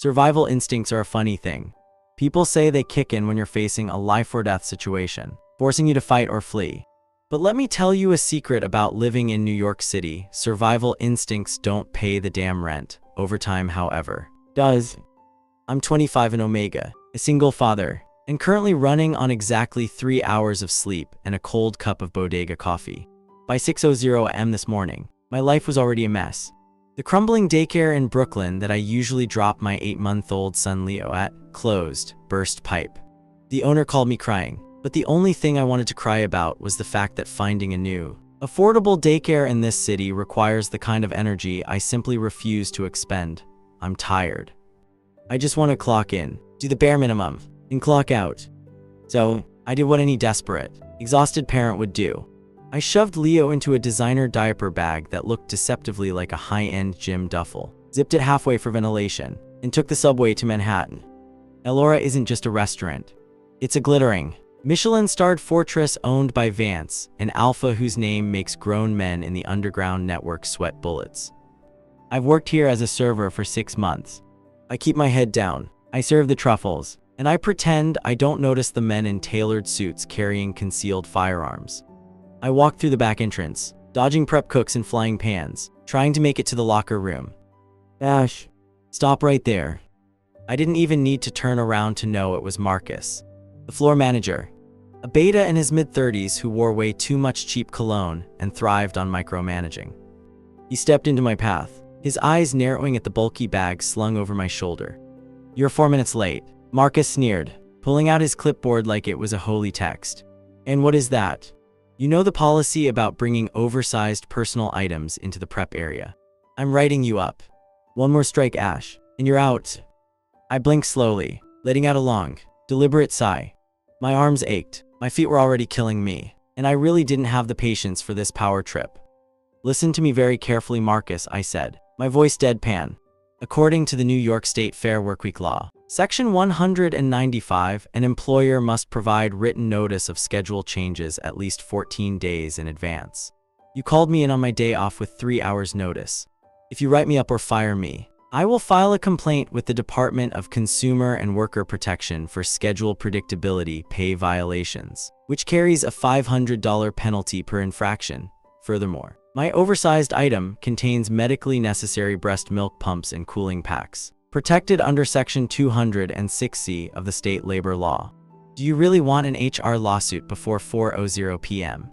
Survival instincts are a funny thing. People say they kick in when you're facing a life-or-death situation, forcing you to fight or flee. But let me tell you a secret about living in New York City. Survival instincts don't pay the damn rent. Overtime, however, does. I'm 25 and Omega, a single father, and currently running on exactly 3 hours of sleep and a cold cup of bodega coffee. By 6:00 a.m. this morning, my life was already a mess. The crumbling daycare in Brooklyn that I usually drop my 8-month-old son Leo at closed, burst pipe. The owner called me crying, but the only thing I wanted to cry about was the fact that finding a new, affordable daycare in this city requires the kind of energy I simply refuse to expend. I'm tired. I just want to clock in, do the bare minimum, and clock out. So, I did what any desperate, exhausted parent would do. I shoved Leo into a designer diaper bag that looked deceptively like a high-end gym duffel, zipped it halfway for ventilation, and took the subway to Manhattan. Elora isn't just a restaurant. It's a glittering, Michelin-starred fortress owned by Vance, an alpha whose name makes grown men in the underground network sweat bullets. I've worked here as a server for 6 months. I keep my head down, I serve the truffles, and I pretend I don't notice the men in tailored suits carrying concealed firearms. I walk through the back entrance, dodging prep cooks and flying pans, trying to make it to the locker room. Ash, stop right there. I didn't even need to turn around to know it was Marcus, the floor manager, a beta in his mid-30s who wore way too much cheap cologne and thrived on micromanaging. He stepped into my path, his eyes narrowing at the bulky bag slung over my shoulder. "You're 4 minutes late," Marcus sneered, pulling out his clipboard like it was a holy text. "And what is that?" "You know the policy about bringing oversized personal items into the prep area. I'm writing you up. One more strike, Ash, and you're out." I blinked slowly, letting out a long, deliberate sigh. My arms ached, my feet were already killing me, and I really didn't have the patience for this power trip. "Listen to me very carefully, Marcus," I said, my voice deadpan. According to the New York State Fair Workweek Law, Section 195, an employer must provide written notice of schedule changes at least 14 days in advance. You called me in on my day off with 3 hours notice. If you write me up or fire me, I will file a complaint with the Department of Consumer and Worker Protection for schedule predictability pay violations, which carries a $500 penalty per infraction. Furthermore, my oversized item contains medically necessary breast milk pumps and cooling packs, protected under Section 206C of the state labor law. Do you really want an HR lawsuit before 4:00 p.m.?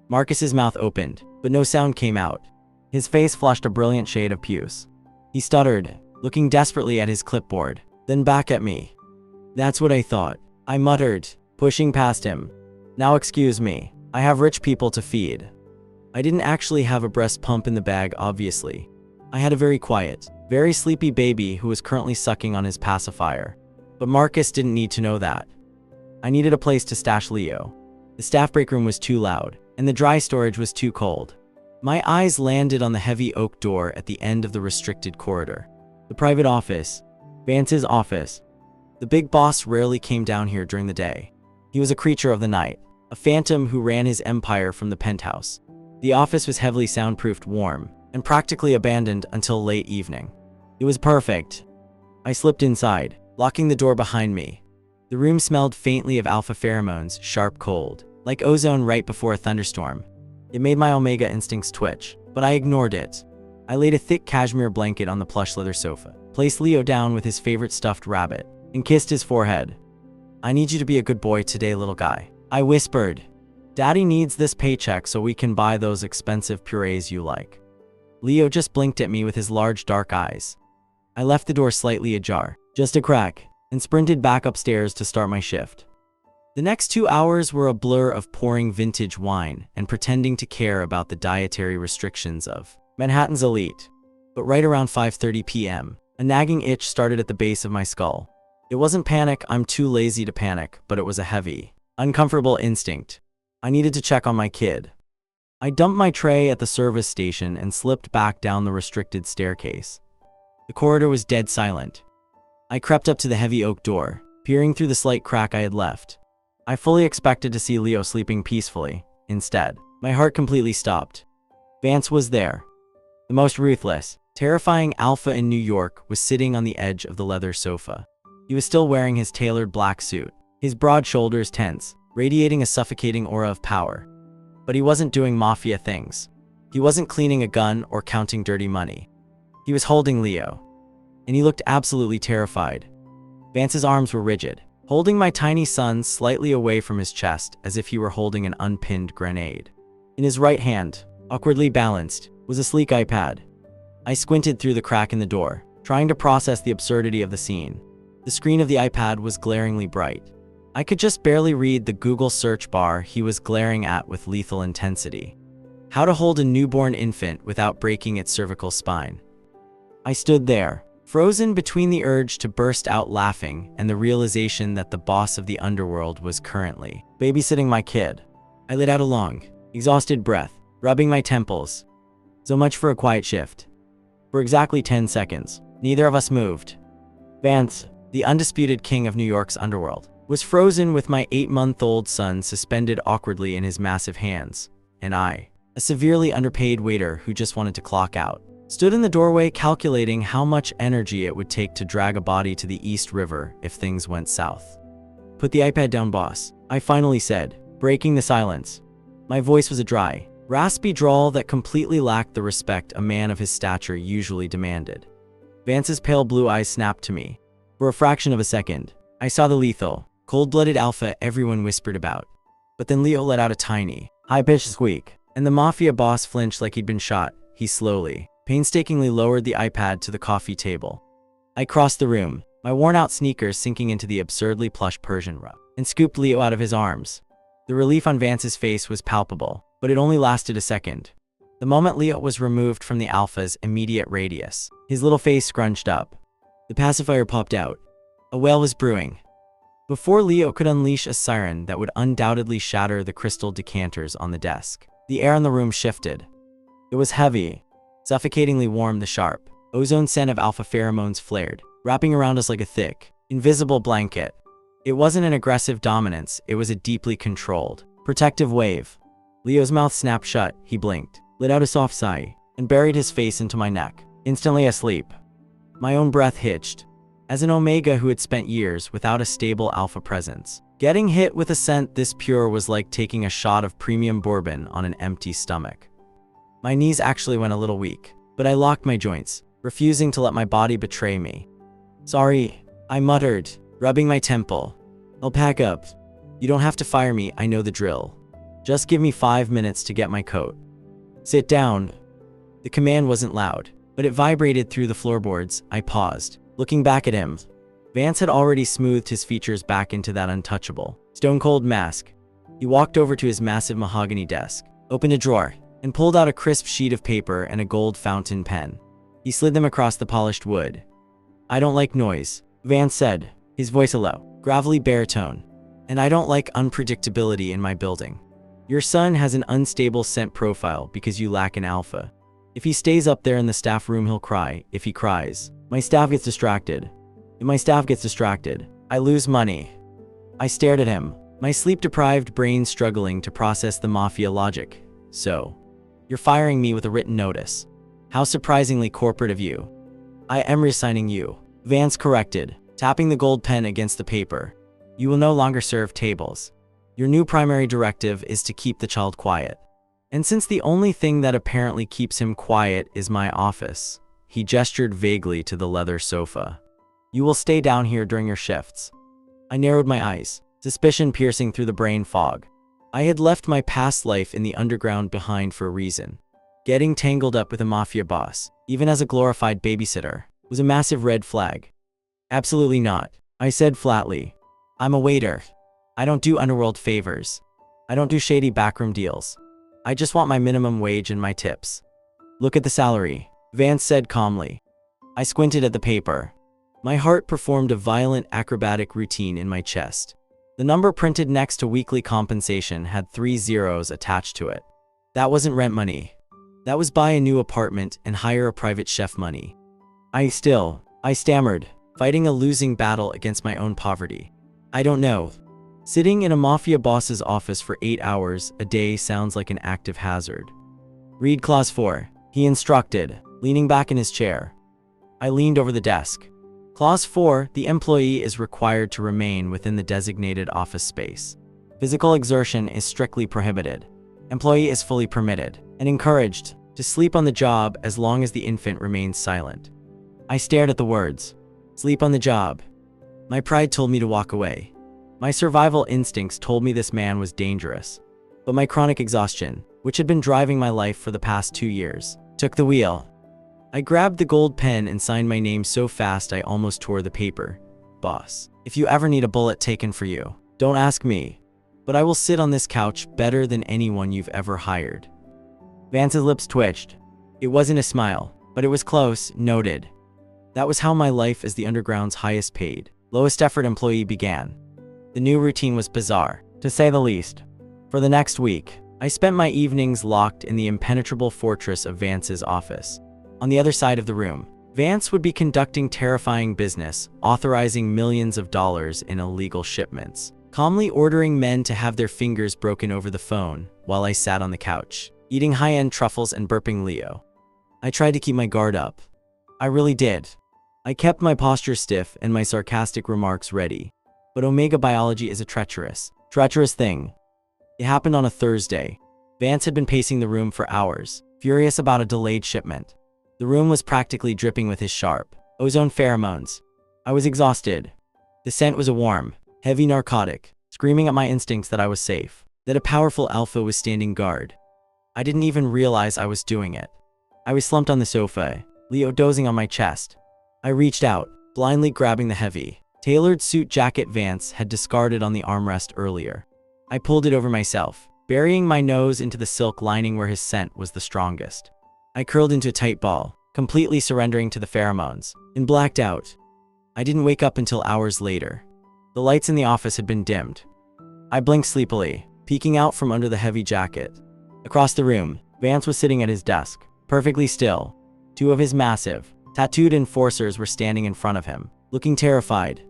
Marcus's mouth opened, but no sound came out. His face flushed a brilliant shade of puce. He stuttered, looking desperately at his clipboard, then back at me. "That's what I thought," I muttered, pushing past him. "Now excuse me, I have rich people to feed." I didn't actually have a breast pump in the bag, obviously. I had a very quiet, very sleepy baby who was currently sucking on his pacifier. But Marcus didn't need to know that. I needed a place to stash Leo. The staff break room was too loud, and the dry storage was too cold. My eyes landed on the heavy oak door at the end of the restricted corridor. The private office. Vance's office. The big boss rarely came down here during the day. He was a creature of the night, a phantom who ran his empire from the penthouse. The office was heavily soundproofed, warm, and practically abandoned until late evening. It was perfect. I slipped inside, locking the door behind me. The room smelled faintly of alpha pheromones, sharp cold, like ozone right before a thunderstorm. It made my Omega instincts twitch, but I ignored it. I laid a thick cashmere blanket on the plush leather sofa, placed Leo down with his favorite stuffed rabbit, and kissed his forehead. "I need you to be a good boy today, little guy," I whispered. "Daddy needs this paycheck so we can buy those expensive purees you like." Leo just blinked at me with his large dark eyes. I left the door slightly ajar, just a crack, and sprinted back upstairs to start my shift. The next 2 hours were a blur of pouring vintage wine and pretending to care about the dietary restrictions of Manhattan's elite. But right around 5:30 p.m., a nagging itch started at the base of my skull. It wasn't panic, I'm too lazy to panic, but it was a heavy, uncomfortable instinct. I needed to check on my kid. I dumped my tray at the service station and slipped back down the restricted staircase. The corridor was dead silent. I crept up to the heavy oak door, peering through the slight crack I had left. I fully expected to see Leo sleeping peacefully. Instead, my heart completely stopped. Vance was there. The most ruthless, Terrifying alpha in New York was sitting on the edge of the leather sofa. He was still wearing his tailored black suit, his broad shoulders tense, radiating a suffocating aura of power. But he wasn't doing mafia things. He wasn't cleaning a gun or counting dirty money. He was holding Leo. And he looked absolutely terrified. Vance's arms were rigid, holding my tiny son slightly away from his chest as if he were holding an unpinned grenade. In his right hand, awkwardly balanced, was a sleek iPad. I squinted through the crack in the door, trying to process the absurdity of the scene. The screen of the iPad was glaringly bright. I could just barely read the Google search bar he was glaring at with lethal intensity. How to hold a newborn infant without breaking its cervical spine. I stood there, frozen between the urge to burst out laughing and the realization that the boss of the underworld was currently babysitting my kid. I let out a long, exhausted breath, rubbing my temples. So much for a quiet shift. For exactly 10 seconds, neither of us moved. Vance, the undisputed king of New York's underworld, was frozen with my 8-month-old son suspended awkwardly in his massive hands, and I, a severely underpaid waiter who just wanted to clock out, stood in the doorway calculating how much energy it would take to drag a body to the East River if things went south. "Put the iPad down, boss," I finally said, breaking the silence. My voice was a dry, raspy drawl that completely lacked the respect a man of his stature usually demanded. Vance's pale blue eyes snapped to me. For a fraction of a second, I saw the lethal, cold-blooded alpha everyone whispered about. But then Leo let out a tiny, high-pitched squeak, and the Mafia Boss flinched like he'd been shot. He slowly, painstakingly lowered the iPad to the coffee table. I crossed the room, my worn-out sneakers sinking into the absurdly plush Persian rug, and scooped Leo out of his arms. The relief on Vance's face was palpable, but it only lasted a second. The moment Leo was removed from the alpha's immediate radius, his little face scrunched up. The pacifier popped out. A whale was brewing. Before Leo could unleash a siren that would undoubtedly shatter the crystal decanters on the desk, the air in the room shifted. It was heavy, suffocatingly warm. The sharp, ozone scent of alpha pheromones flared, wrapping around us like a thick, invisible blanket. It wasn't an aggressive dominance, it was a deeply controlled, protective wave. Leo's mouth snapped shut, he blinked, let out a soft sigh, and buried his face into my neck, instantly asleep. My own breath hitched. As an omega who had spent years without a stable alpha presence, getting hit with a scent this pure was like taking a shot of premium bourbon on an empty stomach. My knees actually went a little weak, but I locked my joints, refusing to let my body betray me. "Sorry," I muttered, rubbing my temple. "I'll pack up. You don't have to fire me, I know the drill. Just give me 5 minutes to get my coat." "Sit down." The command wasn't loud, but it vibrated through the floorboards. I paused, looking back at him. Vance had already smoothed his features back into that untouchable, stone-cold mask. He walked over to his massive mahogany desk, opened a drawer, and pulled out a crisp sheet of paper and a gold fountain pen. He slid them across the polished wood. "I don't like noise," Vance said, his voice a low, gravelly baritone. "And I don't like unpredictability in my building. Your son has an unstable scent profile because you lack an alpha. If he stays up there in the staff room, he'll cry. If he cries, my staff gets distracted. If my staff gets distracted, I lose money." I stared at him, my sleep-deprived brain struggling to process the mafia logic. "So, you're firing me with a written notice. How surprisingly corporate of you." "I am resigning you," Vance corrected, tapping the gold pen against the paper. "You will no longer serve tables. Your new primary directive is to keep the child quiet. And since the only thing that apparently keeps him quiet is my office," he gestured vaguely to the leather sofa, "you will stay down here during your shifts." I narrowed my eyes, suspicion piercing through the brain fog. I had left my past life in the underground behind for a reason. Getting tangled up with a mafia boss, even as a glorified babysitter, was a massive red flag. "Absolutely not," I said flatly. "I'm a waiter. I don't do underworld favors. I don't do shady backroom deals. I just want my minimum wage and my tips." "Look at the salary," Vance said calmly. I squinted at the paper. My heart performed a violent acrobatic routine in my chest. The number printed next to weekly compensation had 3 zeros attached to it. That wasn't rent money. That was buy a new apartment and hire a private chef money. I stammered, fighting a losing battle against my own poverty. "I don't know." Sitting in a mafia boss's office for 8 hours a day sounds like an active hazard. "Read Clause 4, he instructed. leaning back in his chair. I leaned over the desk. Clause 4, the employee is required to remain within the designated office space. Physical exertion is strictly prohibited. Employee is fully permitted and encouraged to sleep on the job as long as the infant remains silent. I stared at the words. Sleep on the job. My pride told me to walk away. My survival instincts told me this man was dangerous. But my chronic exhaustion, which had been driving my life for the past 2 years, took the wheel. I grabbed the gold pen and signed my name so fast I almost tore the paper. Boss, if you ever need a bullet taken for you, don't ask me. But I will sit on this couch better than anyone you've ever hired. Vance's lips twitched. It wasn't a smile, but it was close, noted. That was how my life as the Underground's highest paid, lowest effort employee began. The new routine was bizarre, to say the least. For the next week, I spent my evenings locked in the impenetrable fortress of Vance's office. On the other side of the room, Vance would be conducting terrifying business, authorizing millions of dollars in illegal shipments, calmly ordering men to have their fingers broken over the phone while I sat on the couch, eating high-end truffles and burping Leo. I tried to keep my guard up. I really did. I kept my posture stiff and my sarcastic remarks ready. But Omega biology is a treacherous thing. It happened on a Thursday. Vance had been pacing the room for hours, furious about a delayed shipment. The room was practically dripping with his sharp, ozone pheromones. I was exhausted. The scent was a warm, heavy narcotic, screaming at my instincts that I was safe, that a powerful alpha was standing guard. I didn't even realize I was doing it. I was slumped on the sofa, Leo dozing on my chest. I reached out, blindly grabbing the heavy, tailored suit jacket Vance had discarded on the armrest earlier. I pulled it over myself, burying my nose into the silk lining where his scent was the strongest. I curled into a tight ball, completely surrendering to the pheromones, and blacked out. I didn't wake up until hours later. The lights in the office had been dimmed. I blinked sleepily, peeking out from under the heavy jacket. Across the room, Vance was sitting at his desk, perfectly still. 2 of his massive, tattooed enforcers were standing in front of him, looking terrified.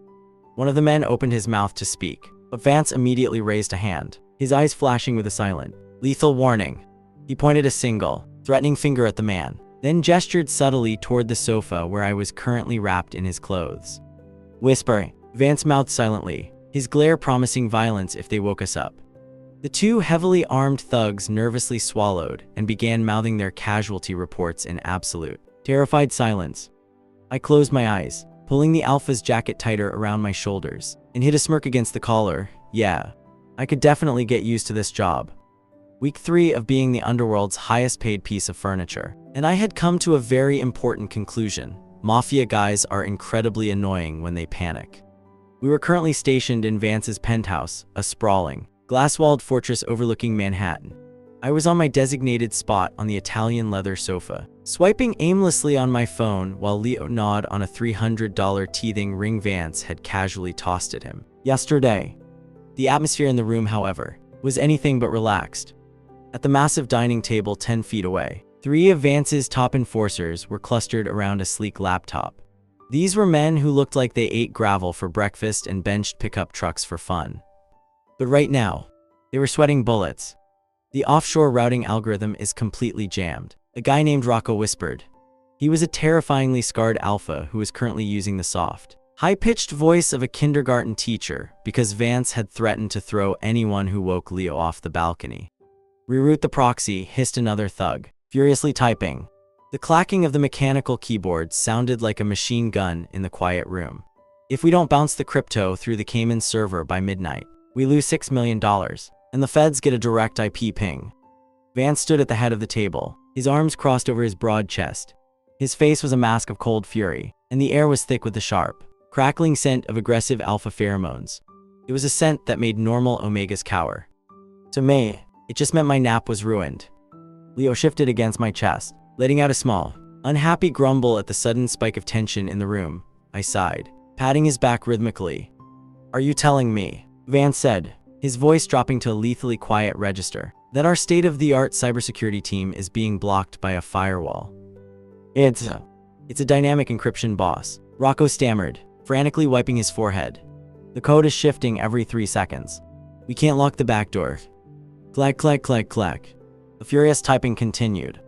One of the men opened his mouth to speak, but Vance immediately raised a hand, his eyes flashing with a silent, lethal warning. He pointed a single, threatening finger at the man, then gestured subtly toward the sofa where I was currently wrapped in his clothes. Whispering, Vance mouthed silently, his glare promising violence if they woke us up. The 2 heavily armed thugs nervously swallowed and began mouthing their casualty reports in absolute, terrified silence. I closed my eyes, pulling the alpha's jacket tighter around my shoulders, and hid a smirk against the collar. Yeah, I could definitely get used to this job. Week 3 of being the underworld's highest paid piece of furniture, and I had come to a very important conclusion. Mafia guys are incredibly annoying when they panic. We were currently stationed in Vance's penthouse, a sprawling, glass-walled fortress overlooking Manhattan. I was on my designated spot on the Italian leather sofa, swiping aimlessly on my phone while Leo gnawed on a $300 teething ring Vance had casually tossed at him yesterday. The atmosphere in the room, however, was anything but relaxed. At the massive dining table 10 feet away, 3 of Vance's top enforcers were clustered around a sleek laptop. These were men who looked like they ate gravel for breakfast and benched pickup trucks for fun. But right now, they were sweating bullets. The offshore routing algorithm is completely jammed, a guy named Rocco whispered. He was a terrifyingly scarred alpha who was currently using the soft, high-pitched voice of a kindergarten teacher because Vance had threatened to throw anyone who woke Leo off the balcony. Reroute the proxy, hissed another thug, furiously typing. The clacking of the mechanical keyboard sounded like a machine gun in the quiet room. If we don't bounce the crypto through the Cayman server by midnight, we lose $6 million, and the feds get a direct IP ping. Vance stood at the head of the table, his arms crossed over his broad chest. His face was a mask of cold fury, and the air was thick with the sharp, crackling scent of aggressive alpha pheromones. It was a scent that made normal omegas cower. To me, it just meant my nap was ruined. Leo shifted against my chest, letting out a small, unhappy grumble at the sudden spike of tension in the room. I sighed, patting his back rhythmically. "Are you telling me," Vance said, his voice dropping to a lethally quiet register, "that our state-of-the-art cybersecurity team is being blocked by a firewall?" It's a dynamic encryption, boss," Rocco stammered, frantically wiping his forehead. "The code is shifting every 3 seconds. We can't lock the back door." Clack, clack, clack, clack. The furious typing continued.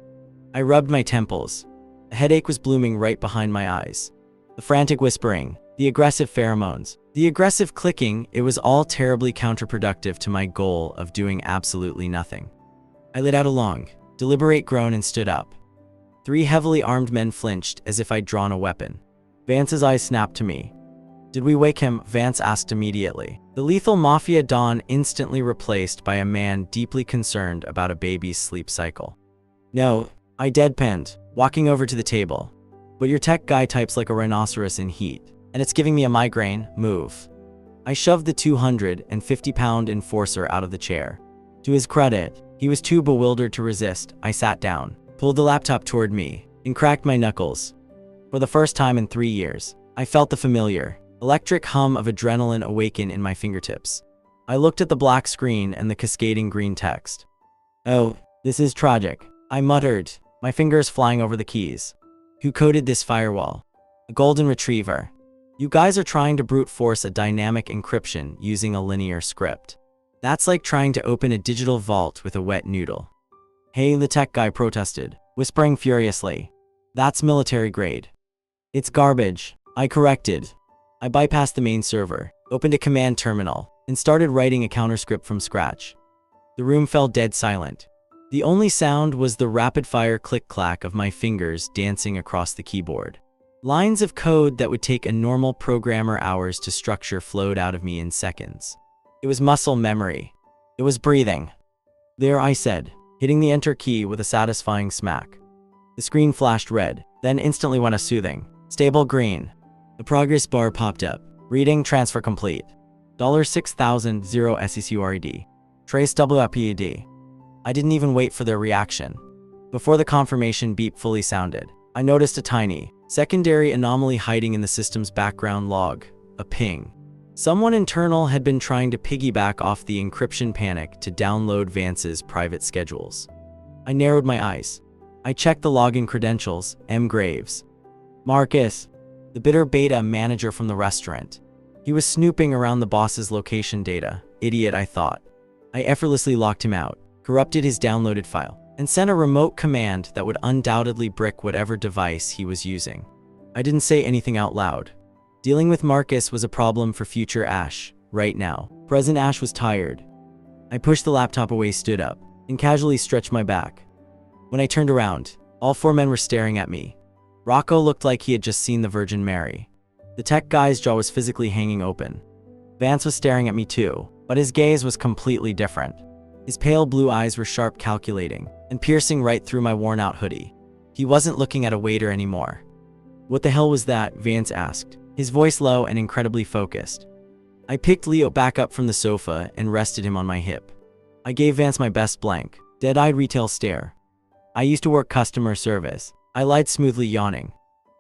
I rubbed my temples. The headache was blooming right behind my eyes. The frantic whispering, the aggressive pheromones, the aggressive clicking, it was all terribly counterproductive to my goal of doing absolutely nothing. I let out a long, deliberate groan and stood up. 3 heavily armed men flinched as if I'd drawn a weapon. Vance's eyes snapped to me. "Did we wake him?" Vance asked immediately. The lethal Mafia Don instantly replaced by a man deeply concerned about a baby's sleep cycle. "No," I deadpanned, walking over to the table. "But your tech guy types like a rhinoceros in heat, and it's giving me a migraine. Move." I shoved the 250-pound enforcer out of the chair. To his credit, he was too bewildered to resist. I sat down, pulled the laptop toward me, and cracked my knuckles. For the first time in 3 years, I felt the familiar, electric hum of adrenaline awaken in my fingertips. I looked at the black screen and the cascading green text. "Oh, this is tragic," I muttered, my fingers flying over the keys. "Who coded this firewall?" "A golden retriever. You guys are trying to brute force a dynamic encryption using a linear script. That's like trying to open a digital vault with a wet noodle." "Hey," the tech guy protested, whispering furiously. "That's military grade." "It's garbage," I corrected. I bypassed the main server, opened a command terminal, and started writing a counterscript from scratch. The room fell dead silent. The only sound was the rapid-fire click-clack of my fingers dancing across the keyboard. Lines of code that would take a normal programmer hours to structure flowed out of me in seconds. It was muscle memory. It was breathing. "There," I said, hitting the enter key with a satisfying smack. The screen flashed red, then instantly went a soothing, stable green. The progress bar popped up. "Reading transfer complete. $6,000 SECURED. Trace WPED." I didn't even wait for their reaction. Before the confirmation beep fully sounded, I noticed a tiny, secondary anomaly hiding in the system's background log, a ping. Someone internal had been trying to piggyback off the encryption panic to download Vance's private schedules. I narrowed my eyes. I checked the login credentials. M. Graves. Marcus, the bitter beta manager from the restaurant. He was snooping around the boss's location data. Idiot, I thought. I effortlessly locked him out, corrupted his downloaded file, and sent a remote command that would undoubtedly brick whatever device he was using. I didn't say anything out loud. Dealing with Marcus was a problem for future Ash. Right now, present Ash was tired. I pushed the laptop away, stood up, and casually stretched my back. When I turned around, all 4 men were staring at me. Rocco looked like he had just seen the Virgin Mary. The tech guy's jaw was physically hanging open. Vance was staring at me too, but his gaze was completely different. His pale blue eyes were sharp, calculating, and piercing right through my worn-out hoodie. He wasn't looking at a waiter anymore. "What the hell was that?" Vance asked, his voice low and incredibly focused. I picked Leo back up from the sofa and rested him on my hip. I gave Vance my best blank, dead-eyed retail stare. "I used to work customer service," I lied, smoothly, yawning.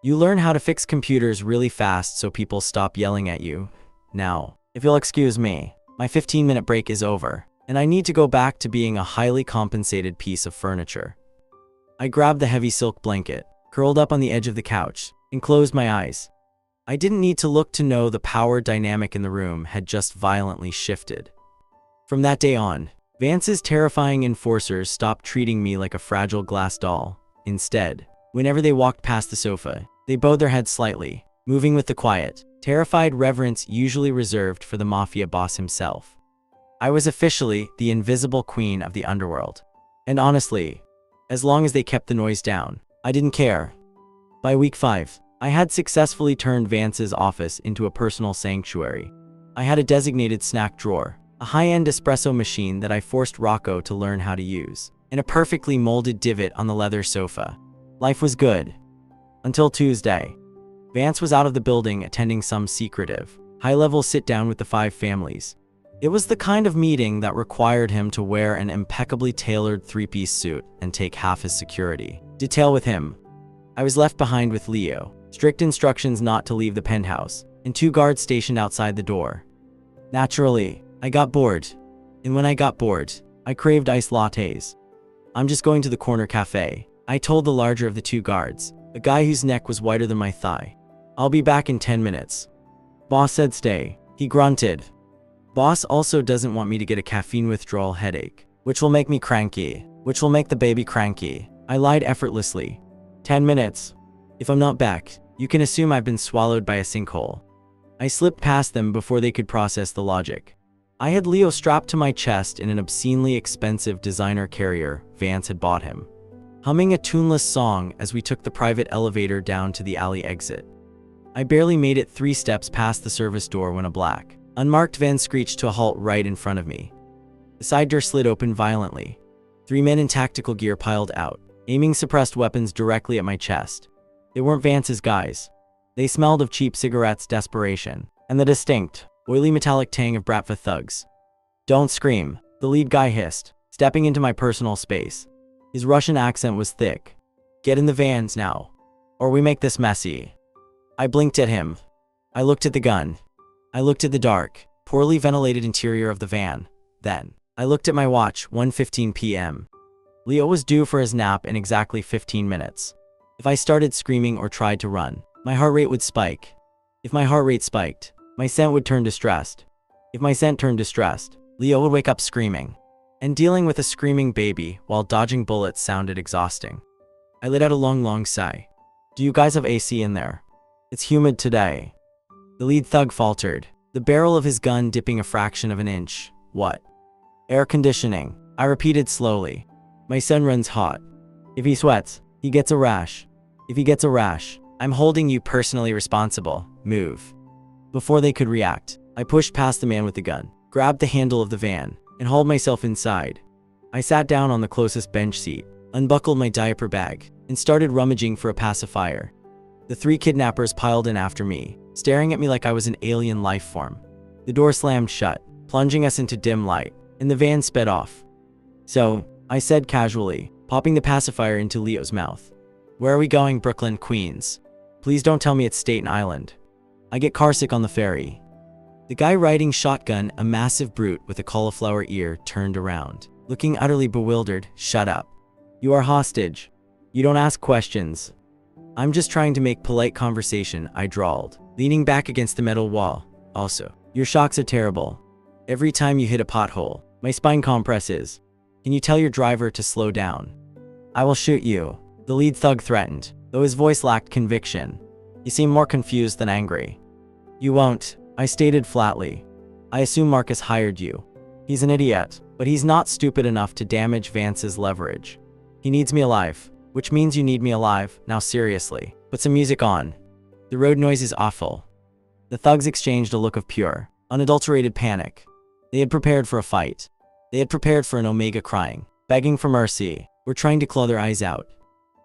"You learn how to fix computers really fast so people stop yelling at you. Now, if you'll excuse me, my 15-minute break is over, and I need to go back to being a highly compensated piece of furniture." I grabbed the heavy silk blanket, curled up on the edge of the couch, and closed my eyes. I didn't need to look to know the power dynamic in the room had just violently shifted. From that day on, Vance's terrifying enforcers stopped treating me like a fragile glass doll. Instead, whenever they walked past the sofa, they bowed their heads slightly, moving with the quiet, terrified reverence usually reserved for the mafia boss himself. I was officially the invisible queen of the underworld. And honestly, as long as they kept the noise down, I didn't care. By week 5, I had successfully turned Vance's office into a personal sanctuary. I had a designated snack drawer, a high-end espresso machine that I forced Rocco to learn how to use, and a perfectly molded divot on the leather sofa. Life was good. Until Tuesday. Vance was out of the building attending some secretive, high-level sit-down with the 5 families. It was the kind of meeting that required him to wear an impeccably tailored 3-piece suit and take half his security detail with him. I was left behind with Leo, strict instructions not to leave the penthouse, and 2 guards stationed outside the door. Naturally, I got bored. And when I got bored, I craved iced lattes. "I'm just going to the corner cafe," I told the larger of the 2 guards, a guy whose neck was whiter than my thigh. "I'll be back in 10 minutes. Boss said stay," he grunted. "Boss also doesn't want me to get a caffeine withdrawal headache, which will make me cranky, which will make the baby cranky," I lied effortlessly. 10 minutes, If I'm not back, you can assume I've been swallowed by a sinkhole. I slipped past them before they could process the logic. I had Leo strapped to my chest in an obscenely expensive designer carrier Vance had bought him, humming a tuneless song as we took the private elevator down to the alley exit. I barely made it 3 steps past the service door when a black, unmarked van screeched to a halt right in front of me. The side door slid open violently. 3 men in tactical gear piled out, aiming suppressed weapons directly at my chest. They weren't Vance's guys. They smelled of cheap cigarettes, desperation, and the distinct, oily metallic tang of Bratva thugs. "Don't scream," the lead guy hissed, stepping into my personal space. His Russian accent was thick. "Get in the vans now, or we make this messy." I blinked at him. I looked at the gun. I looked at the dark, poorly ventilated interior of the van. Then, I looked at my watch, 1:15 p.m. Leo was due for his nap in exactly 15 minutes. If I started screaming or tried to run, my heart rate would spike. If my heart rate spiked, my scent would turn distressed. If my scent turned distressed, Leo would wake up screaming. And dealing with a screaming baby while dodging bullets sounded exhausting. I let out a long sigh. "Do you guys have AC in there? It's humid today." The lead thug faltered, the barrel of his gun dipping a fraction of an inch. "What?" "Air conditioning," I repeated slowly. "My son runs hot. If he sweats, he gets a rash. If he gets a rash, I'm holding you personally responsible. Move." Before they could react, I pushed past the man with the gun, grabbed the handle of the van, and hauled myself inside. I sat down on the closest bench seat, unbuckled my diaper bag, and started rummaging for a pacifier. The 3 kidnappers piled in after me, staring at me like I was an alien life form. The door slammed shut, plunging us into dim light, and the van sped off. "So," I said casually, popping the pacifier into Leo's mouth. "Where are we going, Brooklyn, Queens? Please don't tell me it's Staten Island. I get carsick on the ferry." The guy riding shotgun, a massive brute with a cauliflower ear, turned around, looking utterly bewildered. "Shut up. You are hostage. You don't ask questions." "I'm just trying to make polite conversation," I drawled, leaning back against the metal wall. "Also, your shocks are terrible. Every time you hit a pothole, my spine compresses. Can you tell your driver to slow down?" "I will shoot you," the lead thug threatened, though his voice lacked conviction. He seemed more confused than angry. "You won't," I stated flatly. "I assume Marcus hired you. He's an idiot, but he's not stupid enough to damage Vance's leverage. He needs me alive, which means you need me alive. Now seriously, put some music on. The road noise is awful." The thugs exchanged a look of pure, unadulterated panic. They had prepared for a fight. They had prepared for an Omega crying, begging for mercy, or trying to claw their eyes out.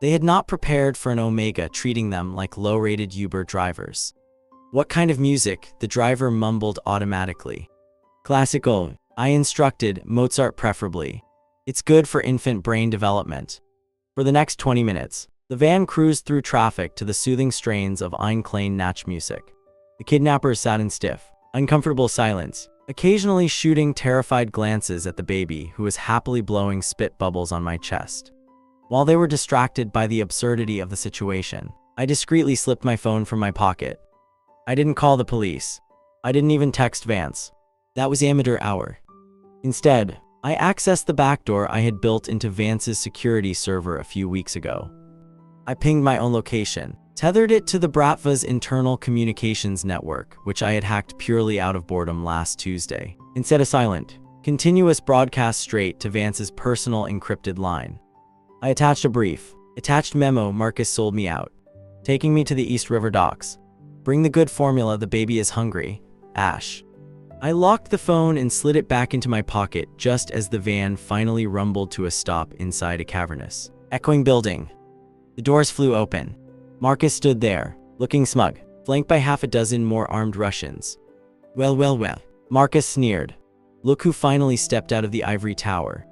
They had not prepared for an Omega treating them like low-rated Uber drivers. "What kind of music?" the driver mumbled automatically. "Classical," I instructed, "Mozart preferably. It's good for infant brain development." For the next 20 minutes, the van cruised through traffic to the soothing strains of Ein klein Natch music. The kidnappers sat in stiff, uncomfortable silence, occasionally shooting terrified glances at the baby who was happily blowing spit bubbles on my chest. While they were distracted by the absurdity of the situation, I discreetly slipped my phone from my pocket. I didn't call the police. I didn't even text Vance. That was amateur hour. Instead, I accessed the backdoor I had built into Vance's security server a few weeks ago. I pinged my own location, tethered it to the Bratva's internal communications network, which I had hacked purely out of boredom last Tuesday, and set a silent, continuous broadcast straight to Vance's personal encrypted line. I attached a brief, attached memo. "Marcus sold me out, taking me to the East River docks. Bring the good formula, the baby is hungry. Ash." I locked the phone and slid it back into my pocket just as the van finally rumbled to a stop inside a cavernous, echoing building. The doors flew open. Marcus stood there, looking smug, flanked by half a dozen more armed Russians. Well, Marcus sneered. "Look who finally stepped out of the ivory tower."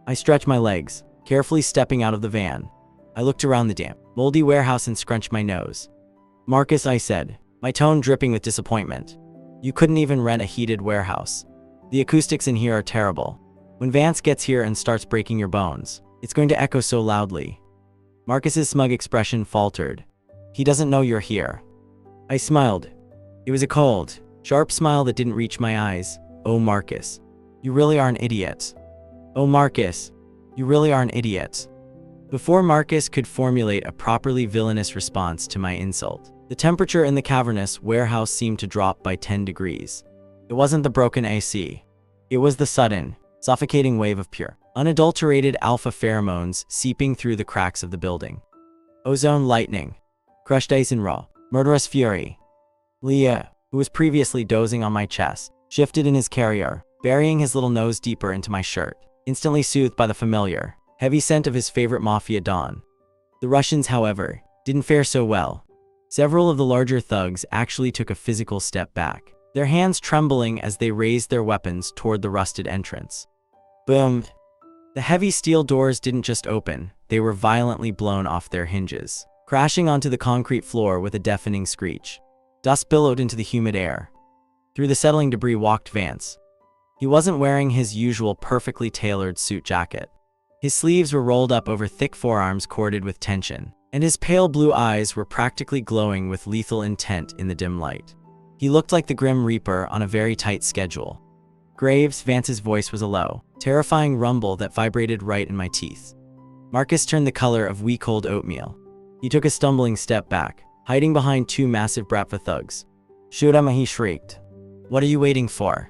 I stretched my legs, carefully stepping out of the van. I looked around the damp, moldy warehouse and scrunched my nose. "Marcus," I said, my tone dripping with disappointment. "You couldn't even rent a heated warehouse. The acoustics in here are terrible. When Vance gets here and starts breaking your bones, it's going to echo so loudly." Marcus's smug expression faltered. "He doesn't know you're here." I smiled. It was a cold, sharp smile that didn't reach my eyes. "Oh, Marcus, you really are an idiot. Oh, Marcus, you really are an idiot." Before Marcus could formulate a properly villainous response to my insult, the temperature in the cavernous warehouse seemed to drop by 10 degrees. It wasn't the broken AC. It was the sudden, suffocating wave of pure, unadulterated alpha pheromones seeping through the cracks of the building. Ozone lightning, crushed ice and raw, murderous fury. Leo, who was previously dozing on my chest, shifted in his carrier, burying his little nose deeper into my shirt, instantly soothed by the familiar, heavy scent of his favorite Mafia Don. The Russians, however, didn't fare so well. Several of the larger thugs actually took a physical step back, their hands trembling as they raised their weapons toward the rusted entrance. Boom! The heavy steel doors didn't just open, they were violently blown off their hinges, crashing onto the concrete floor with a deafening screech. Dust billowed into the humid air. Through the settling debris walked Vance. He wasn't wearing his usual perfectly tailored suit jacket. His sleeves were rolled up over thick forearms corded with tension, and his pale blue eyes were practically glowing with lethal intent in the dim light. He looked like the Grim Reaper on a very tight schedule. Graves, Vance's voice was a low, terrifying rumble that vibrated right in my teeth. Marcus turned the color of wee-cold oatmeal. He took a stumbling step back, hiding behind two massive Bratva thugs. "Shoot him," he shrieked. "What are you waiting for?"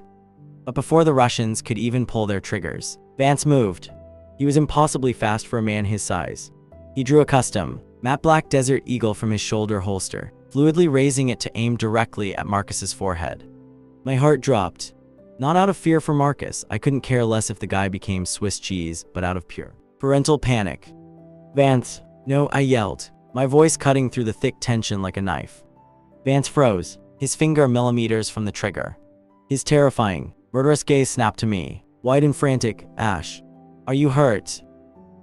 But before the Russians could even pull their triggers, Vance moved. He was impossibly fast for a man his size. He drew a custom, matte black Desert Eagle from his shoulder holster, fluidly raising it to aim directly at Marcus's forehead. My heart dropped. Not out of fear for Marcus, I couldn't care less if the guy became Swiss cheese, but out of pure parental panic. "Vance, no," I yelled, my voice cutting through the thick tension like a knife. Vance froze, his finger millimeters from the trigger. His terrifying, murderous gaze snapped to me, wide and frantic. "Ash, are you hurt?"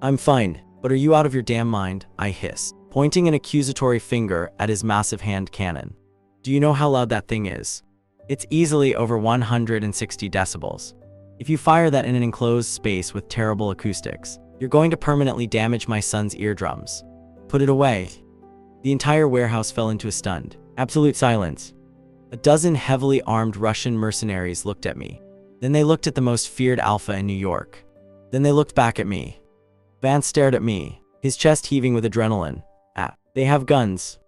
"I'm fine, but are you out of your damn mind?" I hissed, pointing an accusatory finger at his massive hand cannon. "Do you know how loud that thing is? It's easily over 160 decibels. If you fire that in an enclosed space with terrible acoustics, you're going to permanently damage my son's eardrums. Put it away." The entire warehouse fell into a stunned, absolute silence. A dozen heavily armed Russian mercenaries looked at me. Then they looked at the most feared alpha in New York. Then they looked back at me. Vance stared at me, his chest heaving with adrenaline. "Ah, they have guns.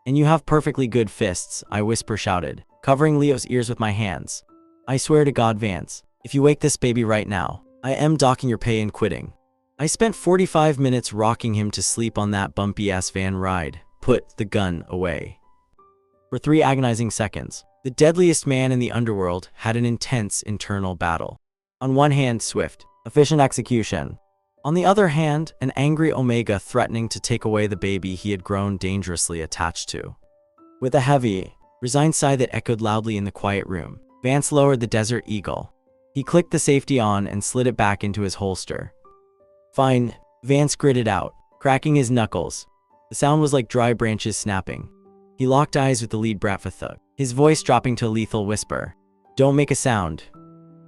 And you have perfectly good fists," I shouted, covering Leo's ears with my hands. "I swear to God, Vance, if you wake this baby right now, I am docking your pay and quitting." I spent 45 minutes rocking him to sleep on that bumpy-ass van ride. Put the gun away. For 3 agonizing seconds, the deadliest man in the underworld had an intense internal battle. On one hand, swift, efficient execution. On the other hand, an angry Omega threatening to take away the baby he had grown dangerously attached to. With a heavy, resigned sigh that echoed loudly in the quiet room, Vance lowered the Desert Eagle. He clicked the safety on and slid it back into his holster. "Fine," Vance gritted out, cracking his knuckles. The sound was like dry branches snapping. He locked eyes with the lead Bratva thug, his voice dropping to a lethal whisper. "Don't make a sound."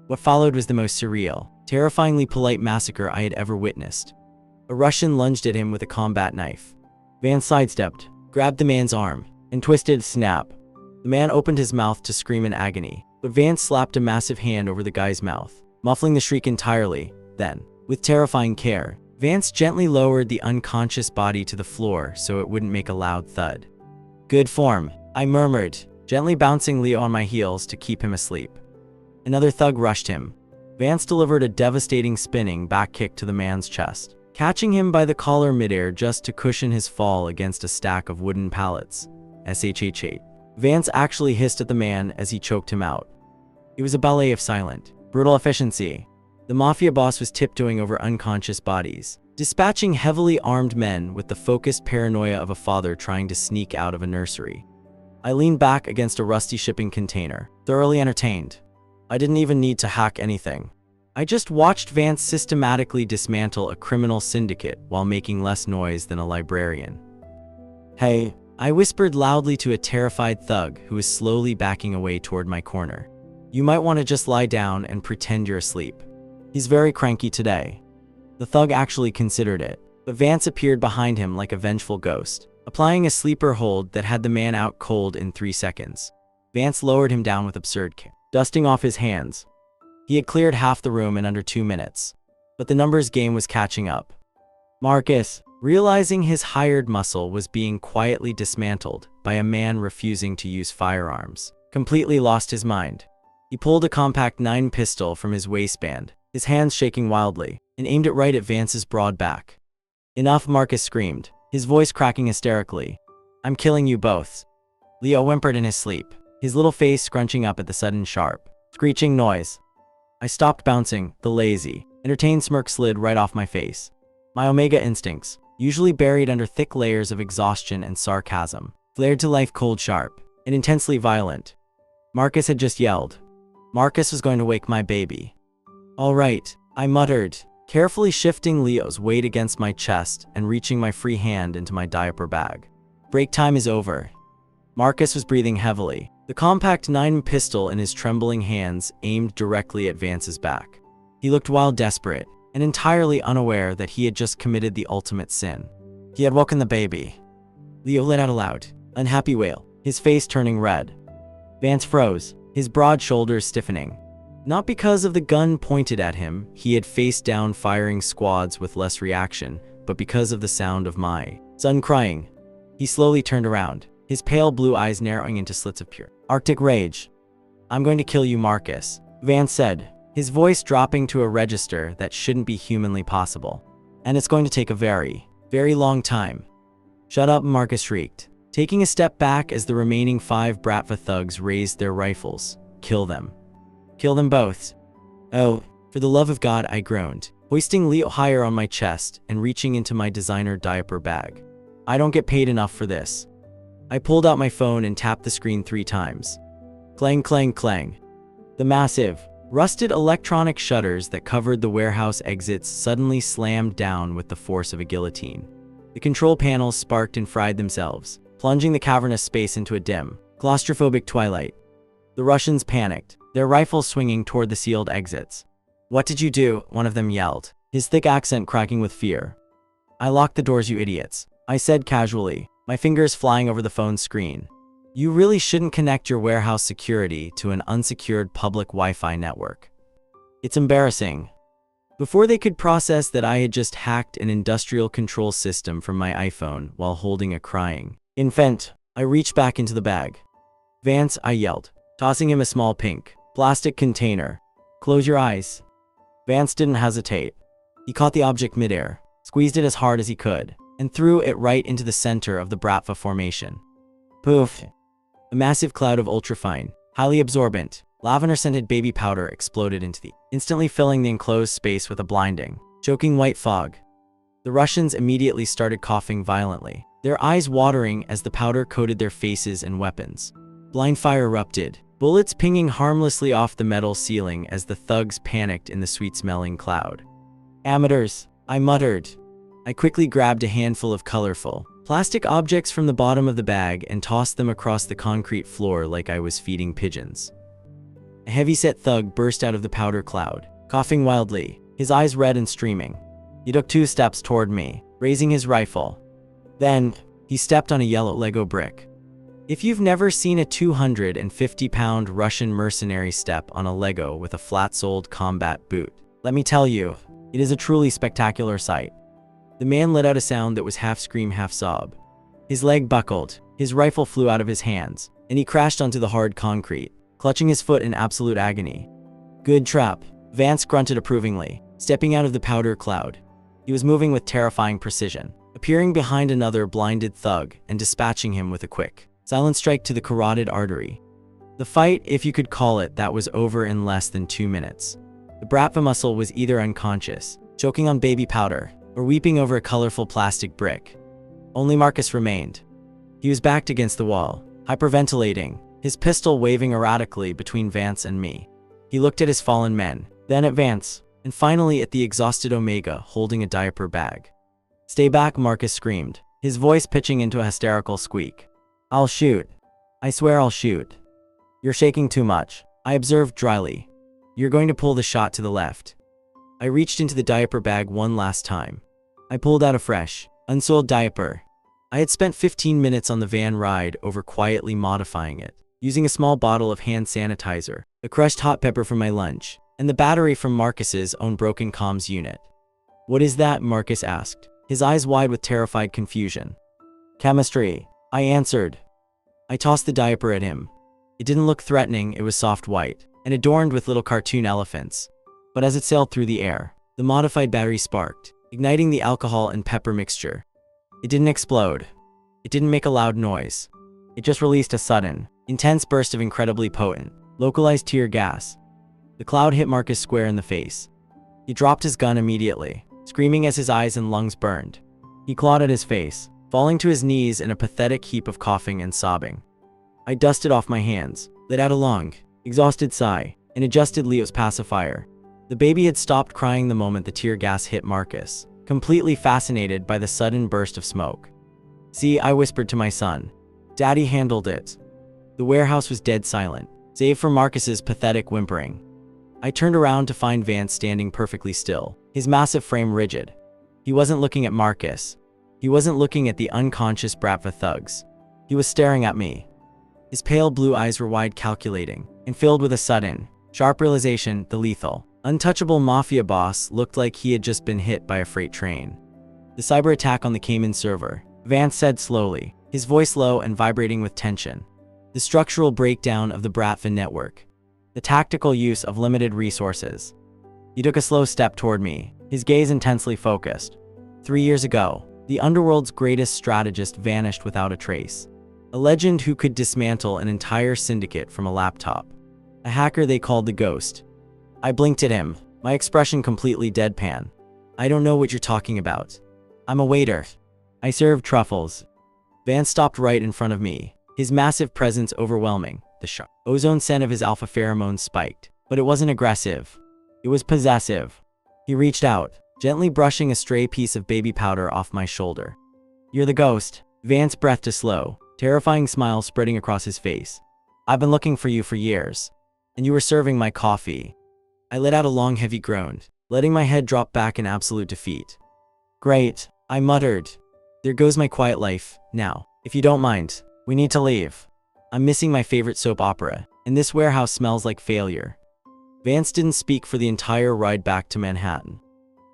What followed was the most surreal, terrifyingly polite massacre I had ever witnessed. A Russian lunged at him with a combat knife. Vance sidestepped, grabbed the man's arm, and twisted. Snap. The man opened his mouth to scream in agony, but Vance slapped a massive hand over the guy's mouth, muffling the shriek entirely. Then, with terrifying care, Vance gently lowered the unconscious body to the floor so it wouldn't make a loud thud. "Good form," I murmured, gently bouncing Leo on my heels to keep him asleep. Another thug rushed him. Vance delivered a devastating spinning back kick to the man's chest, catching him by the collar midair just to cushion his fall against a stack of wooden pallets. SHH. Vance actually hissed at the man as he choked him out. It was a ballet of silent, brutal efficiency. The Mafia boss was tiptoeing over unconscious bodies, dispatching heavily armed men with the focused paranoia of a father trying to sneak out of a nursery. I leaned back against a rusty shipping container, thoroughly entertained. I didn't even need to hack anything. I just watched Vance systematically dismantle a criminal syndicate while making less noise than a librarian. "Hey," I whispered loudly to a terrified thug who was slowly backing away toward my corner. "You might want to just lie down and pretend you're asleep. He's very cranky today." The thug actually considered it, but Vance appeared behind him like a vengeful ghost, applying a sleeper hold that had the man out cold in 3 seconds. Vance lowered him down with absurd care, dusting off his hands. He had cleared half the room in under 2 minutes, but the numbers game was catching up. Marcus, realizing his hired muscle was being quietly dismantled by a man refusing to use firearms, completely lost his mind. He pulled a compact 9 pistol from his waistband, his hands shaking wildly, and aimed it right at Vance's broad back. "Enough," Marcus screamed, his voice cracking hysterically. "I'm killing you both." Leo whimpered in his sleep, his little face scrunching up at the sudden sharp, screeching noise. I stopped bouncing, the lazy, entertained smirk slid right off my face. My Omega instincts, usually buried under thick layers of exhaustion and sarcasm, flared to life cold sharp and intensely violent. Marcus had just yelled. Marcus was going to wake my baby. "All right," I muttered, carefully shifting Leo's weight against my chest and reaching my free hand into my diaper bag. "Break time is over." Marcus was breathing heavily, the compact 9 pistol in his trembling hands aimed directly at Vance's back. He looked wild, desperate, and entirely unaware that he had just committed the ultimate sin. He had woken the baby. Leo let out a loud, unhappy wail, his face turning red. Vance froze, his broad shoulders stiffening. Not because of the gun pointed at him, he had faced down firing squads with less reaction, but because of the sound of my son crying. He slowly turned around, his pale blue eyes narrowing into slits of pure Arctic rage. "I'm going to kill you, Marcus," Vance said, his voice dropping to a register that shouldn't be humanly possible. "And it's going to take a very, very long time." "Shut up," Marcus shrieked, taking a step back as the remaining 5 Bratva thugs raised their rifles. "Kill them. Kill them both." "Oh, for the love of God," I groaned, hoisting Leo higher on my chest and reaching into my designer diaper bag. "I don't get paid enough for this." I pulled out my phone and tapped the screen 3 times. Clang, clang, clang. The massive, rusted electronic shutters that covered the warehouse exits suddenly slammed down with the force of a guillotine. The control panels sparked and fried themselves, plunging the cavernous space into a dim, claustrophobic twilight. The Russians panicked, their rifles swinging toward the sealed exits. "What did you do?" one of them yelled, his thick accent cracking with fear. "I locked the doors, you idiots," I said casually, my fingers flying over the phone screen. "You really shouldn't connect your warehouse security to an unsecured public Wi-Fi network. It's embarrassing." Before they could process that I had just hacked an industrial control system from my iPhone while holding a crying infant, I reached back into the bag. "Vance," I yelled, tossing him a small pink plastic container. "Close your eyes." Vance didn't hesitate. He caught the object midair, squeezed it as hard as he could, and threw it right into the center of the Bratva formation. Poof! A massive cloud of ultrafine, highly absorbent, lavender-scented baby powder exploded into the instantly filling the enclosed space with a blinding, choking white fog. The Russians immediately started coughing violently, their eyes watering as the powder coated their faces and weapons. Blind fire erupted, bullets pinging harmlessly off the metal ceiling as the thugs panicked in the sweet-smelling cloud. "Amateurs," I muttered. I quickly grabbed a handful of colorful, plastic objects from the bottom of the bag and tossed them across the concrete floor like I was feeding pigeons. A heavy-set thug burst out of the powder cloud, coughing wildly, his eyes red and streaming. He took 2 steps toward me, raising his rifle. Then, he stepped on a yellow Lego brick. If you've never seen a 250-pound Russian mercenary step on a Lego with a flat-soled combat boot, let me tell you, it is a truly spectacular sight. The man let out a sound that was half scream, half sob. His leg buckled, his rifle flew out of his hands, and he crashed onto the hard concrete, clutching his foot in absolute agony. "Good trap," Vance grunted approvingly, stepping out of the powder cloud. He was moving with terrifying precision, appearing behind another blinded thug and dispatching him with a quick, silent strike to the carotid artery. The fight, if you could call it that, was over in less than 2 minutes. The Bratva muscle was either unconscious, choking on baby powder, or weeping over a colorful plastic brick. Only Marcus remained. He was backed against the wall, hyperventilating, his pistol waving erratically between Vance and me. He looked at his fallen men, then at Vance, and finally at the exhausted Omega holding a diaper bag. "Stay back," Marcus screamed, his voice pitching into a hysterical squeak. "I'll shoot. I swear I'll shoot." "You're shaking too much," I observed dryly. "You're going to pull the shot to the left." I reached into the diaper bag one last time. I pulled out a fresh, unsoiled diaper. I had spent 15 minutes on the van ride over quietly modifying it, using a small bottle of hand sanitizer, a crushed hot pepper from my lunch, and the battery from Marcus's own broken comms unit. "What is that?" Marcus asked, his eyes wide with terrified confusion. Chemistry, I answered. I tossed the diaper at him. It didn't look threatening, it was soft white, and adorned with little cartoon elephants. But as it sailed through the air, the modified battery sparked, igniting the alcohol and pepper mixture. It didn't explode. It didn't make a loud noise. It just released a sudden, intense burst of incredibly potent, localized tear gas. The cloud hit Marcus square in the face. He dropped his gun immediately, screaming as his eyes and lungs burned. He clawed at his face, falling to his knees in a pathetic heap of coughing and sobbing. I dusted off my hands, let out a long, exhausted sigh, and adjusted Leo's pacifier. The baby had stopped crying the moment the tear gas hit Marcus, completely fascinated by the sudden burst of smoke. See, I whispered to my son. Daddy handled it. The warehouse was dead silent, save for Marcus's pathetic whimpering. I turned around to find Vance standing perfectly still, his massive frame rigid. He wasn't looking at Marcus. He wasn't looking at the unconscious Bratva thugs. He was staring at me. His pale blue eyes were wide, calculating, and filled with a sudden, sharp realization the lethal, untouchable Mafia boss looked like he had just been hit by a freight train. The cyber attack on the Cayman server, Vance said slowly, his voice low and vibrating with tension. The structural breakdown of the Bratva network. The tactical use of limited resources. He took a slow step toward me, his gaze intensely focused. 3 years ago, the underworld's greatest strategist vanished without a trace. A legend who could dismantle an entire syndicate from a laptop. A hacker they called the Ghost. I blinked at him, my expression completely deadpan. I don't know what you're talking about. I'm a waiter. I serve truffles. Vance stopped right in front of me, his massive presence overwhelming. The sharp ozone scent of his alpha pheromones spiked, but it wasn't aggressive. It was possessive. He reached out, gently brushing a stray piece of baby powder off my shoulder. You're the Ghost. Vance breathed a slow, terrifying smile spreading across his face. I've been looking for you for years. And you were serving my coffee. I let out a long heavy groan, letting my head drop back in absolute defeat. Great, I muttered. There goes my quiet life. Now, if you don't mind, we need to leave. I'm missing my favorite soap opera, and this warehouse smells like failure. Vance didn't speak for the entire ride back to Manhattan.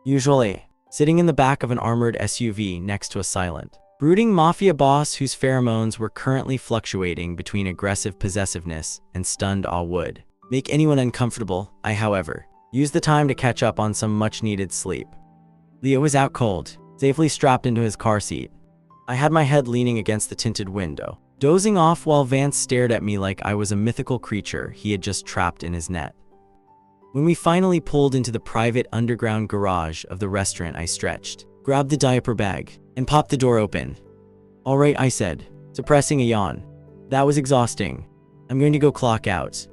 Usually, sitting in the back of an armored SUV next to a silent, brooding mafia boss whose pheromones were currently fluctuating between aggressive possessiveness and stunned awe would make anyone uncomfortable. I, however, used the time to catch up on some much-needed sleep. Leo was out cold, safely strapped into his car seat. I had my head leaning against the tinted window, dozing off while Vance stared at me like I was a mythical creature he had just trapped in his net. When we finally pulled into the private underground garage of the restaurant, I stretched, grabbed the diaper bag, and popped the door open. All right, I said, suppressing a yawn. That was exhausting. I'm going to go clock out.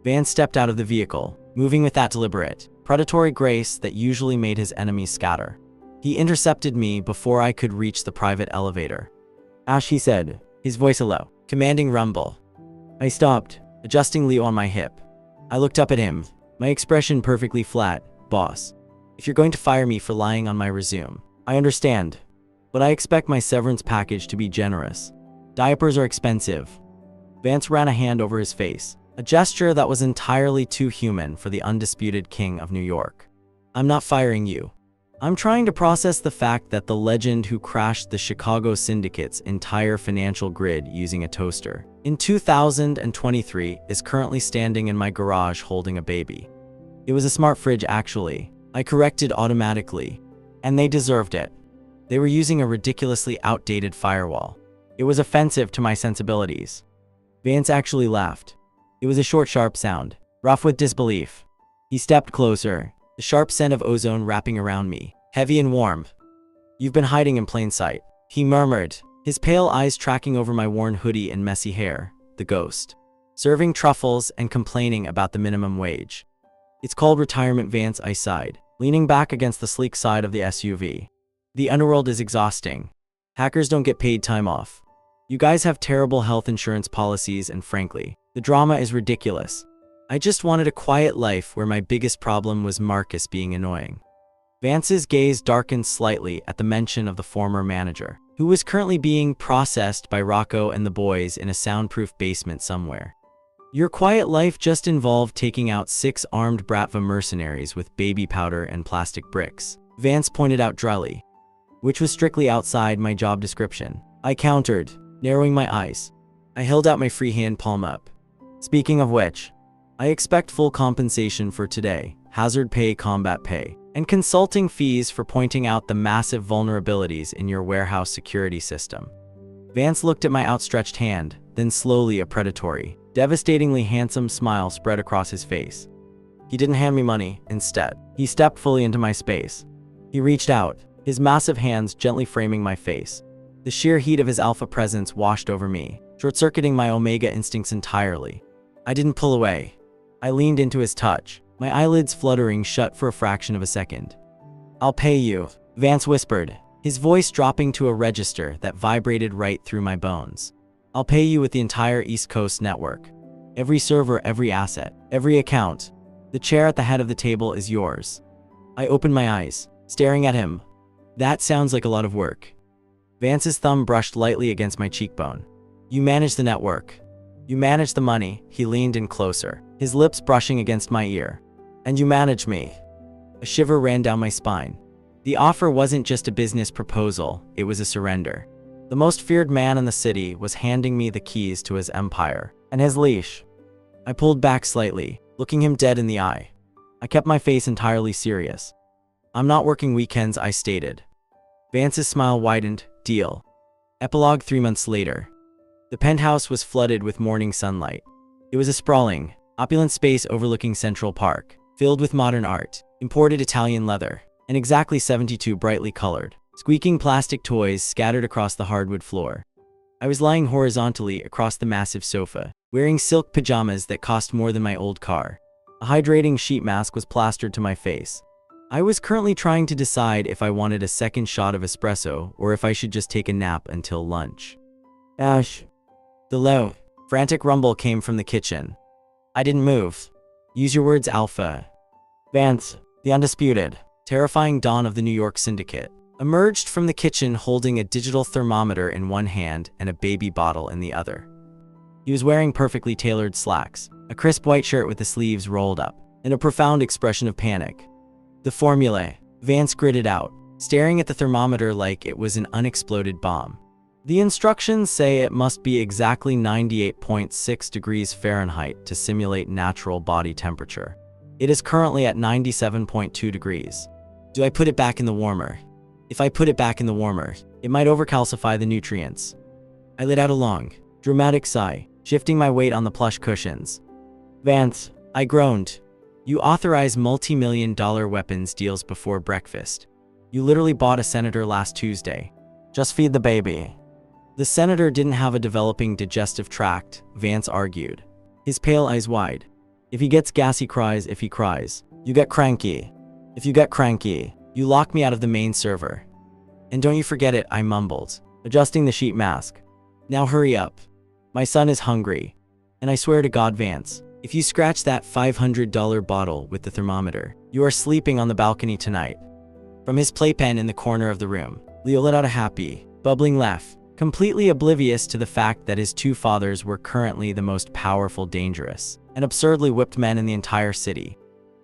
Vance stepped out of the vehicle, moving with that deliberate, predatory grace that usually made his enemies scatter. He intercepted me before I could reach the private elevator. Ash, he said, his voice a low, commanding rumble. I stopped, adjusting Leo on my hip. I looked up at him, my expression perfectly flat. Boss, if you're going to fire me for lying on my resume, I understand, but I expect my severance package to be generous. Diapers are expensive. Vance ran a hand over his face, a gesture that was entirely too human for the undisputed king of New York. I'm not firing you. I'm trying to process the fact that the legend who crashed the Chicago syndicate's entire financial grid using a toaster in 2023 is currently standing in my garage holding a baby. It was a smart fridge, actually. I corrected automatically, and they deserved it. They were using a ridiculously outdated firewall. It was offensive to my sensibilities. Vance actually laughed. It was a short, sharp sound, rough with disbelief. He stepped closer, the sharp scent of ozone wrapping around me, heavy and warm. You've been hiding in plain sight, he murmured, his pale eyes tracking over my worn hoodie and messy hair. The Ghost. Serving truffles and complaining about the minimum wage. It's called retirement, Vance, I sighed, leaning back against the sleek side of the SUV. The underworld is exhausting. Hackers don't get paid time off. You guys have terrible health insurance policies, and frankly, the drama is ridiculous. I just wanted a quiet life where my biggest problem was Marcus being annoying. Vance's gaze darkened slightly at the mention of the former manager, who was currently being processed by Rocco and the boys in a soundproof basement somewhere. Your quiet life just involved taking out 6 armed Bratva mercenaries with baby powder and plastic bricks, Vance pointed out dryly. which was strictly outside my job description. I countered, narrowing my eyes. I held out my free hand palm up. Speaking of which, I expect full compensation for today, hazard pay, combat pay, and consulting fees for pointing out the massive vulnerabilities in your warehouse security system. Vance looked at my outstretched hand, then slowly a predatory, devastatingly handsome smile spread across his face. He didn't hand me money. Instead, he stepped fully into my space. He reached out, his massive hands gently framing my face. The sheer heat of his alpha presence washed over me, short-circuiting my omega instincts entirely. I didn't pull away. I leaned into his touch, my eyelids fluttering shut for a fraction of a second. "I'll pay you," Vance whispered, his voice dropping to a register that vibrated right through my bones. "I'll pay you with the entire East Coast network. Every server, every asset, every account. The chair at the head of the table is yours." I opened my eyes, staring at him. "That sounds like a lot of work." Vance's thumb brushed lightly against my cheekbone. "You manage the network. You manage the money." He leaned in closer, his lips brushing against my ear. "And you manage me." A shiver ran down my spine. The offer wasn't just a business proposal, it was a surrender. The most feared man in the city was handing me the keys to his empire and his leash. I pulled back slightly, looking him dead in the eye. I kept my face entirely serious. "I'm not working weekends," I stated. Vance's smile widened. "Deal." Epilogue 3 months later. The penthouse was flooded with morning sunlight. It was a sprawling, opulent space overlooking Central Park, filled with modern art, imported Italian leather, and exactly 72 brightly colored, squeaking plastic toys scattered across the hardwood floor. I was lying horizontally across the massive sofa, wearing silk pajamas that cost more than my old car. A hydrating sheet mask was plastered to my face. I was currently trying to decide if I wanted a second shot of espresso or if I should just take a nap until lunch. "Ash." The low, frantic rumble came from the kitchen. I didn't move. "Use your words, Alpha." Vance, the undisputed, terrifying dawn of the New York Syndicate, emerged from the kitchen holding a digital thermometer in one hand and a baby bottle in the other. He was wearing perfectly tailored slacks, a crisp white shirt with the sleeves rolled up, and a profound expression of panic. "The formula," Vance gritted out, staring at the thermometer like it was an unexploded bomb. "The instructions say it must be exactly 98.6 degrees Fahrenheit to simulate natural body temperature. It is currently at 97.2 degrees. Do I put it back in the warmer? If I put it back in the warmer, it might overcalcify the nutrients." I let out a long, dramatic sigh, shifting my weight on the plush cushions. "Vance," I groaned, "you authorize multi-million-dollar weapons deals before breakfast. You literally bought a senator last Tuesday. Just feed the baby." "The senator didn't have a developing digestive tract," Vance argued, his pale eyes wide. "If he gets gas, he cries. If he cries, you get cranky. If you get cranky, you lock me out of the main server. And don't you forget it," I mumbled, adjusting the sheet mask. "Now hurry up. My son is hungry. And I swear to God, Vance, if you scratch that $500 bottle with the thermometer, you are sleeping on the balcony tonight." From his playpen in the corner of the room, Leo let out a happy, bubbling laugh, completely oblivious to the fact that his two fathers were currently the most powerful, dangerous, and absurdly whipped men in the entire city.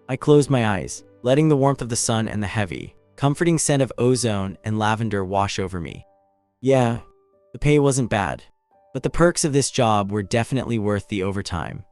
I closed my eyes, letting the warmth of the sun and the heavy, comforting scent of ozone and lavender wash over me. Yeah, the pay wasn't bad, but the perks of this job were definitely worth the overtime.